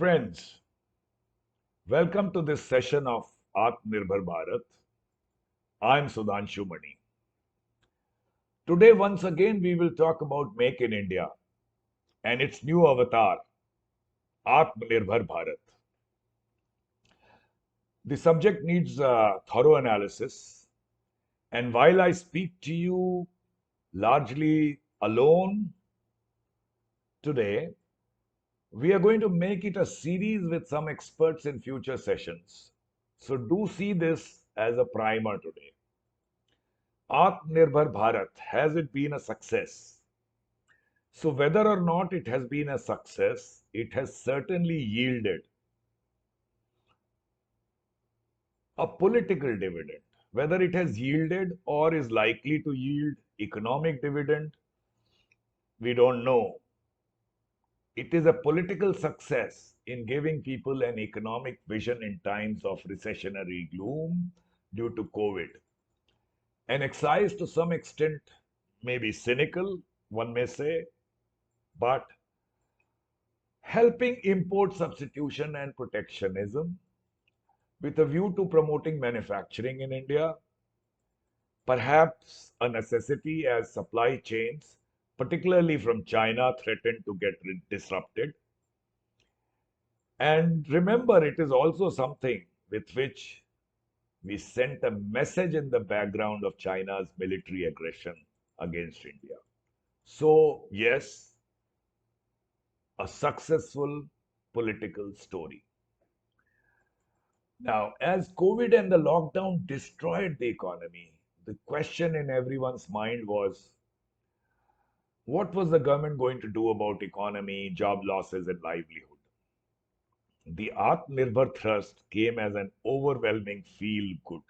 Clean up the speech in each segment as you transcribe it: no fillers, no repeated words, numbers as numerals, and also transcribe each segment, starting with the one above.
Friends, welcome to this session of Atmanirbhar Bharat. I'm Sudhanshu Mani. Today, once again, we will talk about Make in India and its new avatar, Atmanirbhar Bharat. The subject needs thorough analysis, and while I speak to you largely alone today, we are going to make it a series with some experts in future sessions. So, do see this as a primer today. Atmanirbhar Bharat, has it been a success? So, whether or not it has been a success, it has certainly yielded a political dividend. Whether it has yielded or is likely to yield economic dividend, we don't know. It is a political success in giving people an economic vision in times of recessionary gloom due to COVID. An exercise to some extent may be cynical, one may say, but helping import substitution and protectionism with a view to promoting manufacturing in India, perhaps a necessity as supply chains, particularly from China, threaten to get disrupted. And remember, it is also something with which we sent a message in the background of China's military aggression against India. So, yes, a successful political story. Now, as COVID and the lockdown destroyed the economy, the question in everyone's mind was what was the government going to do about economy, job losses, and livelihood? The Atmanirbhar thrust came as an overwhelming feel good.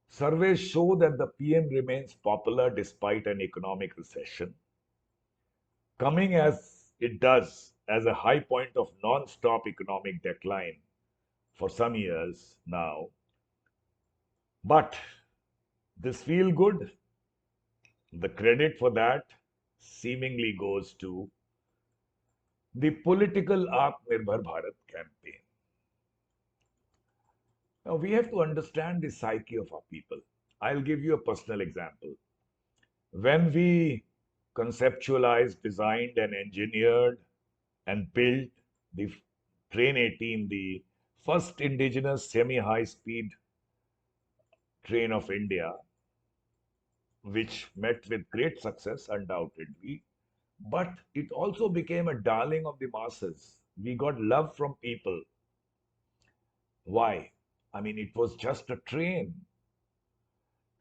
Surveys show that the PM remains popular despite an economic recession, coming as it does as a high point of non stop economic decline for some years now. But this feel good, the credit for that seemingly goes to the political Atmanirbhar Bharat campaign. Now we have to understand the psyche of our people. I'll give you a personal example. When we conceptualized, designed, and engineered and built the Train 18, the first indigenous semi high speed train of India, which met with great success, undoubtedly, but it also became a darling of the masses. We got love from people. Why? I mean, it was just a train,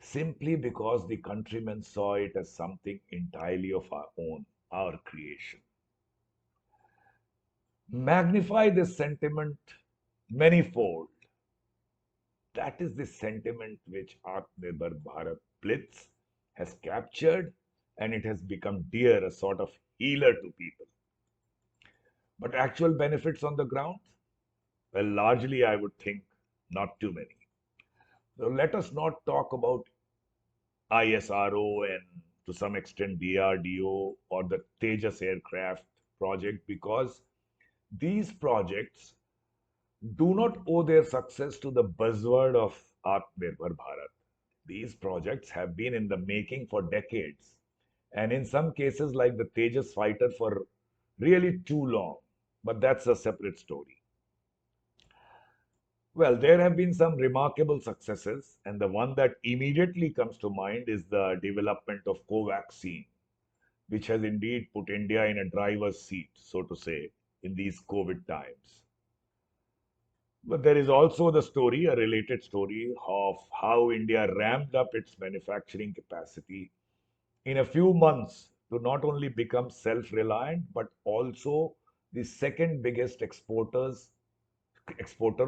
simply because the countrymen saw it as something entirely of our own, our creation. Magnify this sentiment manyfold. That is the sentiment which Atmanirbhar Bharat Blitz has captured, and it has become dear, a sort of healer to people. But actual benefits on the ground? Well, largely I would think not too many. So let us not talk about ISRO and to some extent DRDO or the Tejas aircraft project, because these projects do not owe their success to the buzzword of Atmanirbhar Bharat. These projects have been in the making for decades, and in some cases, like the Tejas fighter, for really too long. But that's a separate story. Well, there have been some remarkable successes, and the one that immediately comes to mind is the development of Covaxin, which has indeed put India in a driver's seat, so to say, in these COVID times. But there is also the story, a related story, of how India ramped up its manufacturing capacity in a few months to not only become self reliant, but also the second biggest exporter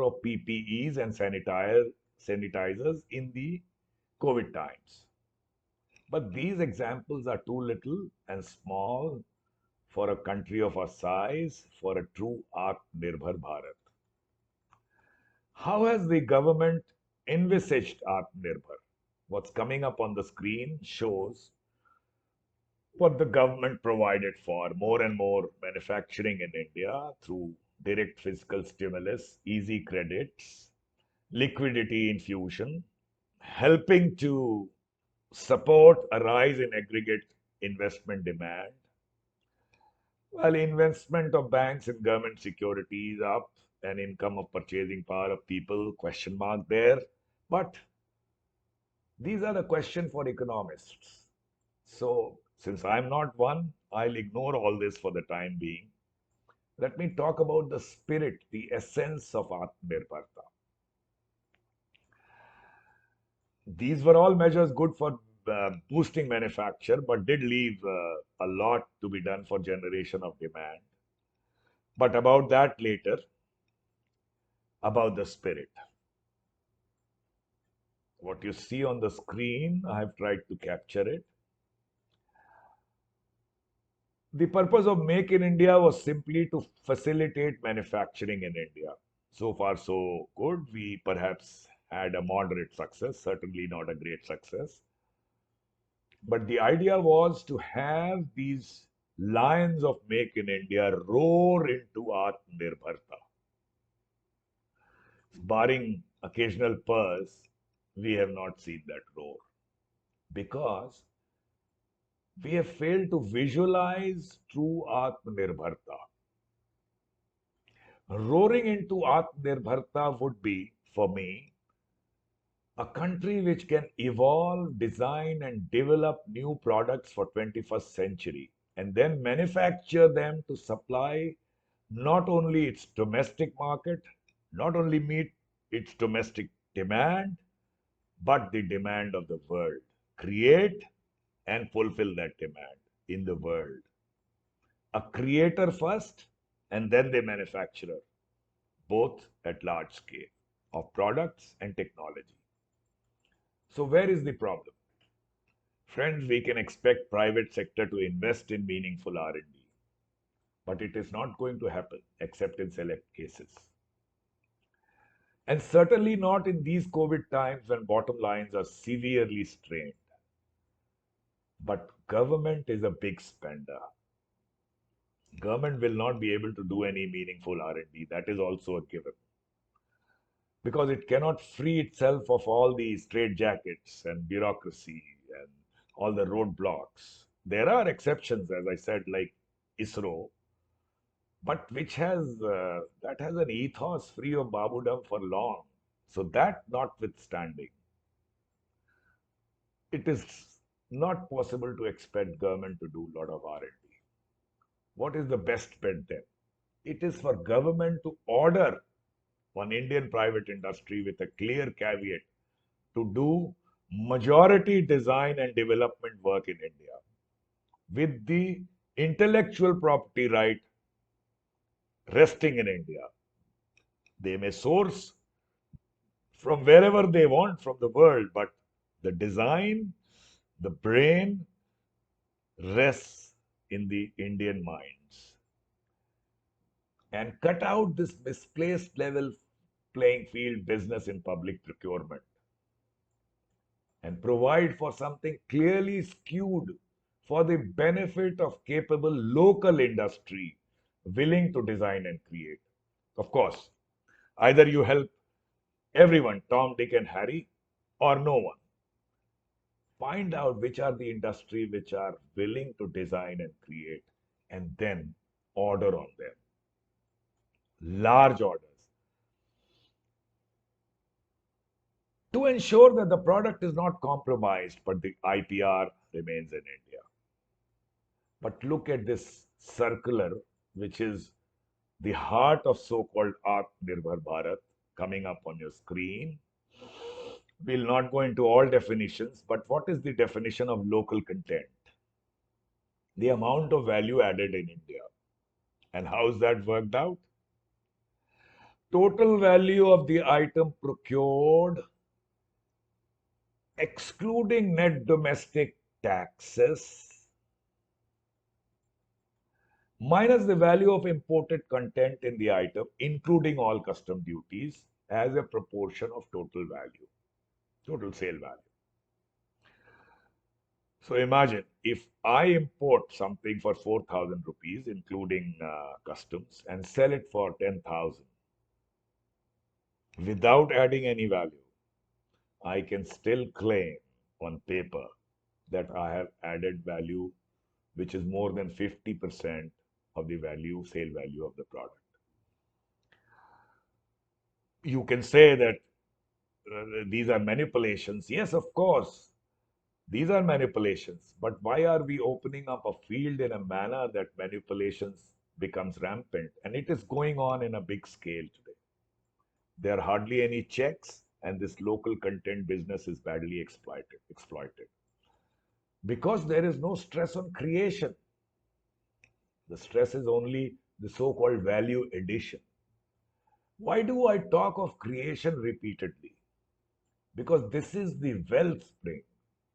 of PPEs and sanitizers in the COVID times. But these examples are too little and small for a country of our size for a true Atmanirbhar Bharat. How has the government envisaged Atmanirbhar? What's coming up on the screen shows what the government provided for more and more manufacturing in India through direct fiscal stimulus, easy credits, liquidity infusion, helping to support a rise in aggregate investment demand, while investment of banks in government securities up and income of purchasing power of people, question mark there. But these are the questions for economists. So, since I'm not one, I'll ignore all this for the time being. Let me talk about the spirit, the essence of Atmanirbharta. These were all measures good for boosting manufacture, but did leave a lot to be done for generation of demand. But about that later, about the spirit. What you see on the screen, I have tried to capture it. The purpose of Make in India was simply to facilitate manufacturing in India. So far, so good. We perhaps had a moderate success, certainly not a great success. But the idea was to have these lions of Make in India roar into Atmanirbharta. Barring occasional purrs, we have not seen that roar because we have failed to visualize true Atmanirbharta. Roaring into Atmanirbharta would be, for me, a country which can evolve, design, and develop new products for 21st century and then manufacture them to supply not only its domestic market, not only meet its domestic demand, but the demand of the world. Create and fulfill that demand in the world. A creator first and then the manufacturer, both at large scale of products and technology. So where is the problem? Friends, we can expect private sector to invest in meaningful R&D, but it is not going to happen except in select cases. And certainly not in these COVID times when bottom lines are severely strained. But government is a big spender. Government will not be able to do any meaningful R&D. That is also a given. Because it cannot free itself of all the straitjackets and bureaucracy and all the roadblocks. There are exceptions, as I said, like ISRO, but which has that has an ethos free of babudam for long. So that notwithstanding, it is not possible to expect government to do a lot of R&D. What is the best bet then? It is for government to order one Indian private industry with a clear caveat to do majority design and development work in India with the intellectual property right resting in India. They may source from wherever they want from the world, but the design, the brain rests in the Indian minds. And cut out this misplaced level playing field business in public procurement and provide for something clearly skewed for the benefit of capable local industry willing to design and create. Of course, either you help everyone, Tom, Dick, and Harry, or no one. Find out which are the industry which are willing to design and create, and then order on them. Large orders to ensure that the product is not compromised, but the IPR remains in India. But look at this circular, which is the heart of so-called Atmanirbhar Bharat, coming up on your screen. We'll not go into all definitions, but what is the definition of local content? The amount of value added in India. And how's that worked out? Total value of the item procured, excluding net domestic taxes, minus the value of imported content in the item, including all custom duties, as a proportion of total value, total sale value. So imagine if I import something for 4,000 rupees, including customs, and sell it for 10,000 without adding any value, I can still claim on paper that I have added value, which is more than 50% of the value, sale value of the product. You can say that these are manipulations. Yes, of course, these are manipulations. But why are we opening up a field in a manner that manipulations becomes rampant? And it is going on in a big scale today. There are hardly any checks, and this local content business is badly exploited. Because there is no stress on creation. The stress is only the so-called value addition. Why do I talk of creation repeatedly? Because this is the wellspring,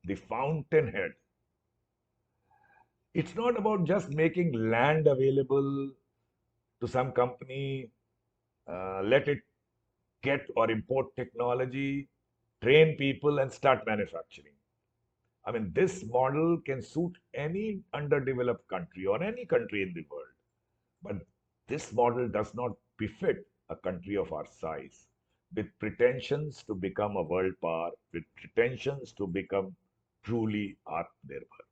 the fountainhead. It's not about just making land available to some company, let it get or import technology, train people, and start manufacturing. I mean, this model can suit any underdeveloped country or any country in the world. But this model does not befit a country of our size, with pretensions to become a world power, with pretensions to become truly Atmanirbhar.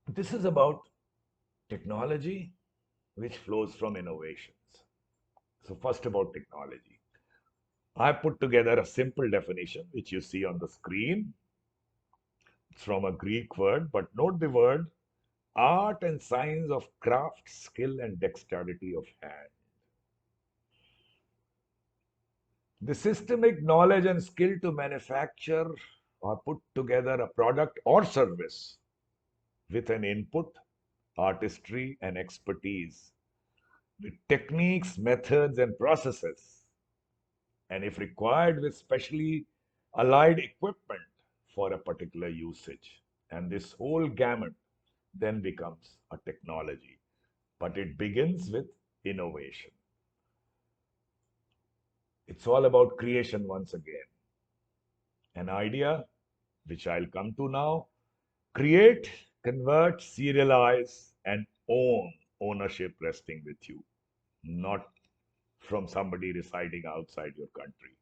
This is about technology which flows from innovations. So, first about technology. I put together a simple definition which you see on the screen. It's from a Greek word, but note the word art and science of craft, skill, and dexterity of hand. The systemic knowledge and skill to manufacture or put together a product or service with an input, artistry, and expertise, with techniques, methods, and processes, and if required, with specially allied equipment for a particular usage. And this whole gamut then becomes a technology. But it begins with innovation. It's all about creation once again. An idea, which I'll come to now, create, convert, serialize, and own, ownership resting with you, not from somebody residing outside your country.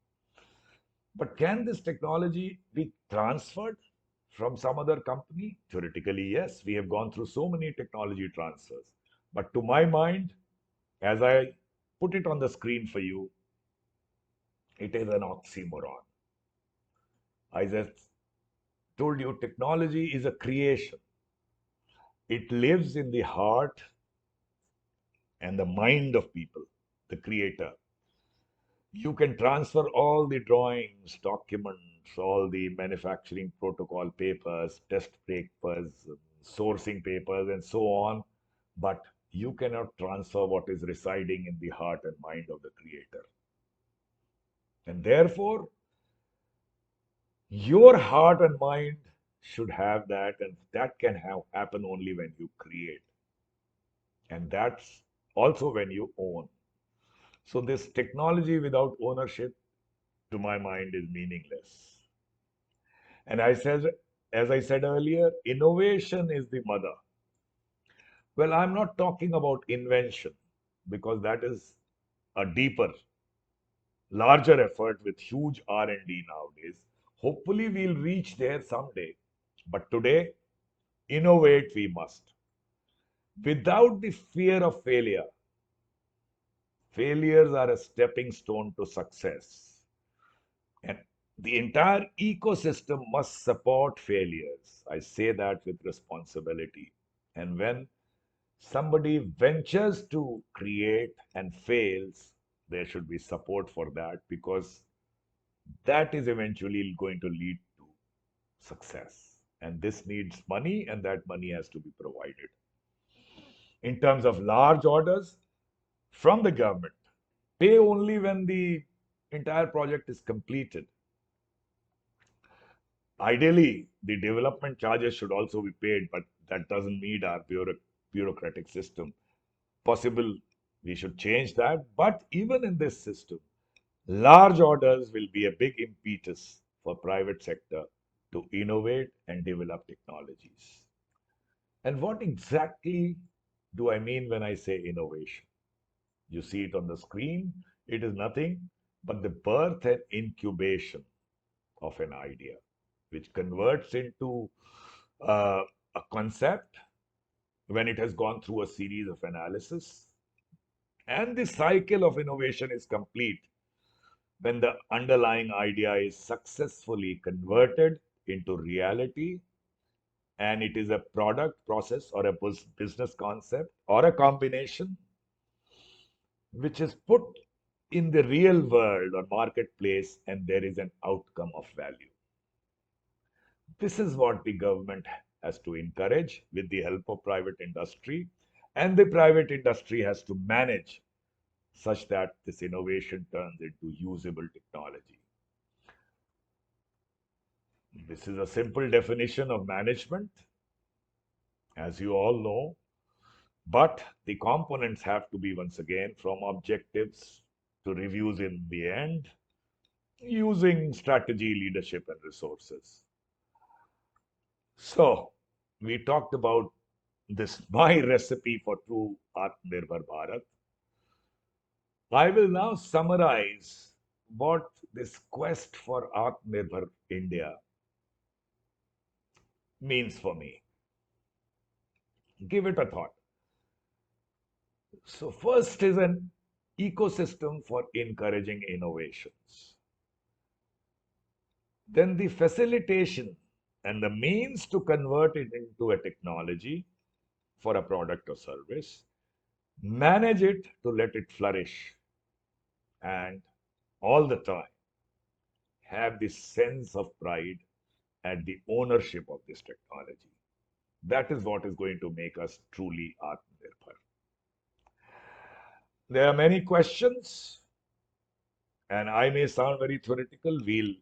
But can this technology be transferred from some other company? Theoretically, yes. We have gone through so many technology transfers. But to my mind, as I put it on the screen for you, it is an oxymoron. I just told you technology is a creation. It lives in the heart and the mind of people, the creator. You can transfer all the drawings, documents, all the manufacturing protocol papers, test papers, sourcing papers, and so on, but you cannot transfer what is residing in the heart and mind of the creator. And therefore, your heart and mind should have that, and that can happen only when you create. And that's also when you own. So, this technology without ownership, to my mind, is meaningless. And as I said earlier, innovation is the mother. Well, I'm not talking about invention because that is a deeper, larger effort with huge R&D nowadays. Hopefully, we'll reach there someday. But today, innovate we must. Without the fear of failure, failures are a stepping stone to success. And the entire ecosystem must support failures. I say that with responsibility. And when somebody ventures to create and fails, there should be support for that because that is eventually going to lead to success. And this needs money, and that money has to be provided. In terms of large orders from the government, pay only when the entire project is completed. Ideally, the development charges should also be paid, but that doesn't meet our bureaucratic system. Possible we should change that, but even in this system, large orders will be a big impetus for private sector to innovate and develop technologies. And what exactly do I mean when I say innovation? You see it on the screen. It is nothing but the birth and incubation of an idea, which converts into a concept when it has gone through a series of analysis. And the cycle of innovation is complete when the underlying idea is successfully converted into reality and it is a product, process, or a business concept or a combination which is put in the real world or marketplace and there is an outcome of value. This is what the government has to encourage with the help of private industry, and the private industry has to manage such that this innovation turns into usable technology. This is a simple definition of management, as you all know, but the components have to be once again from objectives to reviews in the end, using strategy, leadership, and resources. So, we talked about this my recipe for true Atmanirbhar Bharat. I will now summarize what this quest for Atmanirbhar India means for me. Give it a thought. So, first is an ecosystem for encouraging innovations. Then the facilitation and the means to convert it into a technology for a product or service, manage it to let it flourish, and all the time have this sense of pride at the ownership of this technology. That is what is going to make us truly Atmanirbhar. There are many questions, and I may sound very theoretical. We'll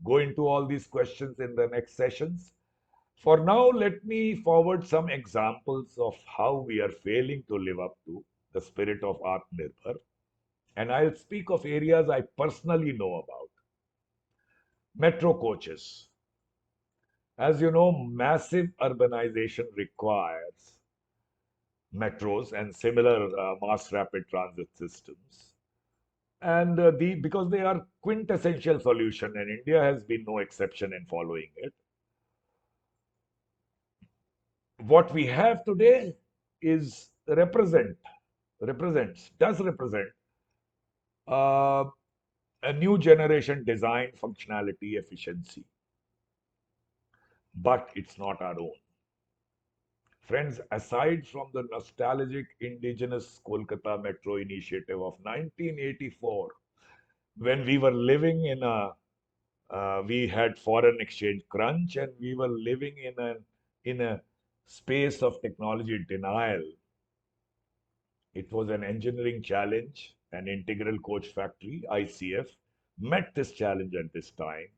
go into all these questions in the next sessions. For now, let me forward some examples of how we are failing to live up to the spirit of Atmanirbhar. And I'll speak of areas I personally know about. Metro coaches. As you know, massive urbanization requires metros and similar mass rapid transit systems. And because they are quintessential solution, and India has been no exception in following it. What we have today is does represent uh, a new generation design, functionality, efficiency, but it's not our own. Friends, aside from the nostalgic indigenous Kolkata Metro initiative of 1984, when we were living in we had foreign exchange crunch and we were living in a space of technology denial. It was an engineering challenge. An integral coach factory, ICF, met this challenge at this time.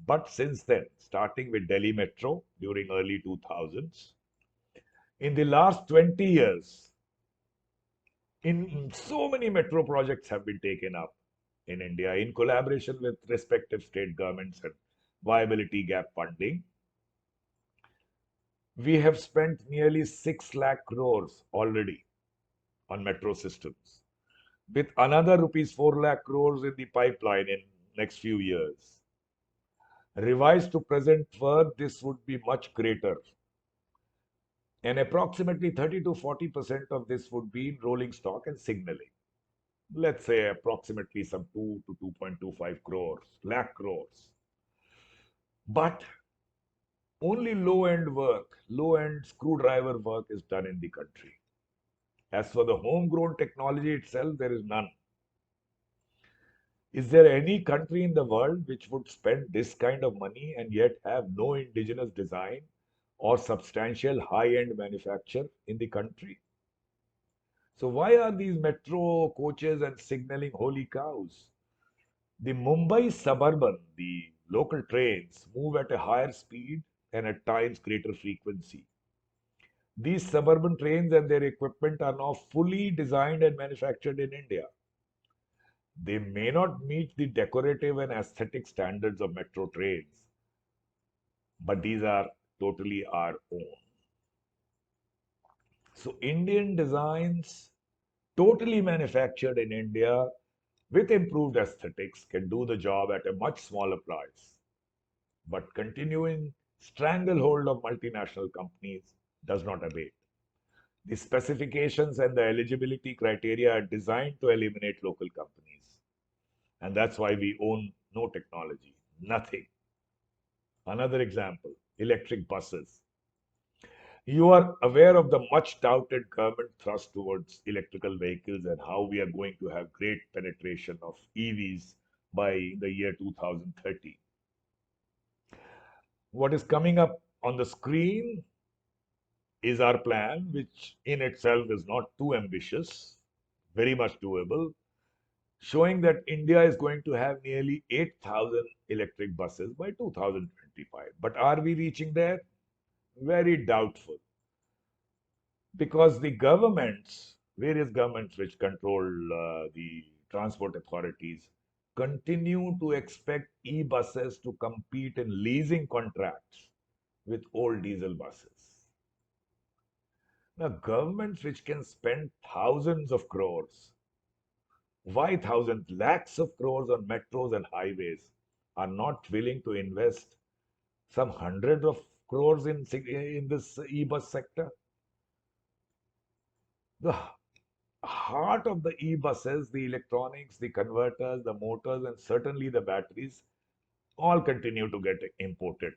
But since then, starting with Delhi Metro during early 2000s, in the last 20 years, in so many metro projects have been taken up in India in collaboration with respective state governments and viability gap funding. We have spent nearly 6 lakh crores already on metro systems, with another rupees 4 lakh crores in the pipeline in next few years. Revised to present worth, this would be much greater. And approximately 30 to 40% of this would be in rolling stock and signaling. Let's say approximately some 2 to 2.25 crores, lakh crores. But only low-end work, low-end screwdriver work is done in the country. As for the homegrown technology itself, there is none. Is there any country in the world which would spend this kind of money and yet have no indigenous design or substantial high-end manufacture in the country? So why are these metro coaches and signaling holy cows? The Mumbai Suburban, the local trains, move at a higher speed and at times greater frequency. These suburban trains and their equipment are now fully designed and manufactured in India. They may not meet the decorative and aesthetic standards of metro trains, but these are totally our own. So, Indian designs, totally manufactured in India with improved aesthetics, can do the job at a much smaller price. But continuing stranglehold of multinational companies does not abate. The specifications and the eligibility criteria are designed to eliminate local companies. And that's why we own no technology, nothing. Another example, electric buses. You are aware of the much touted government thrust towards electrical vehicles and how we are going to have great penetration of EVs by the year 2030. What is coming up on the screen is our plan, which in itself is not too ambitious, very much doable, showing that India is going to have nearly 8,000 electric buses by 2025. But are we reaching there? Very doubtful. Because the governments, various governments which control the transport authorities, continue to expect e-buses to compete in leasing contracts with old diesel buses. Now, governments which can spend thousands of crores, why thousands, lakhs of crores on metros and highways, are not willing to invest some hundreds of crores in this e-bus sector? The heart of the e-buses, the electronics, the converters, the motors, and certainly the batteries, all continue to get imported,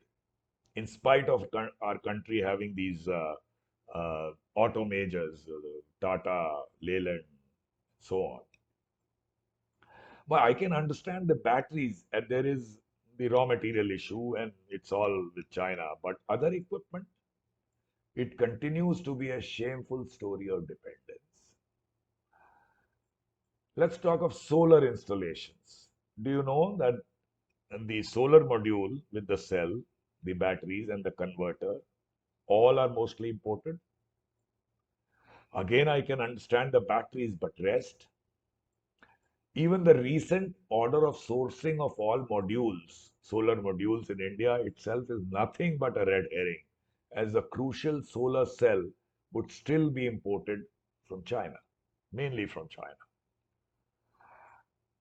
in spite of our country having these auto majors, Tata, Leyland, so on. But I can understand the batteries, and there is the raw material issue, and it's all with China. But other equipment, it continues to be a shameful story of dependence. Let's talk of solar installations. Do you know that the solar module with the cell, the batteries, and the converter all are mostly imported? Again, I can understand the batteries, but rest. Even the recent order of sourcing of all modules, solar modules in India itself is nothing but a red herring, as the crucial solar cell would still be imported from China, mainly from China.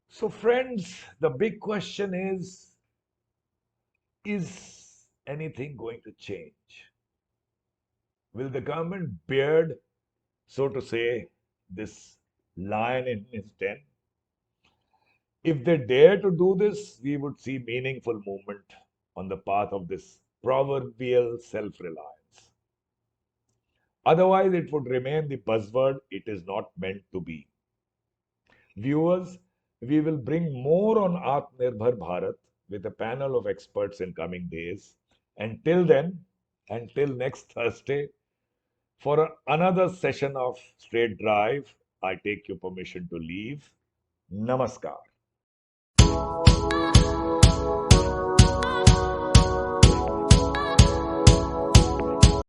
So, friends, the big question is anything going to change? Will the government beard, so to say, this lion in his den? If they dare to do this, we would see meaningful movement on the path of this proverbial self reliance. Otherwise, it would remain the buzzword it is not meant to be. Viewers, we will bring more on Atmanirbhar Bharat with a panel of experts in coming days. Until then, until next Thursday, for another session of Straight Drive, I take your permission to leave. Namaskar.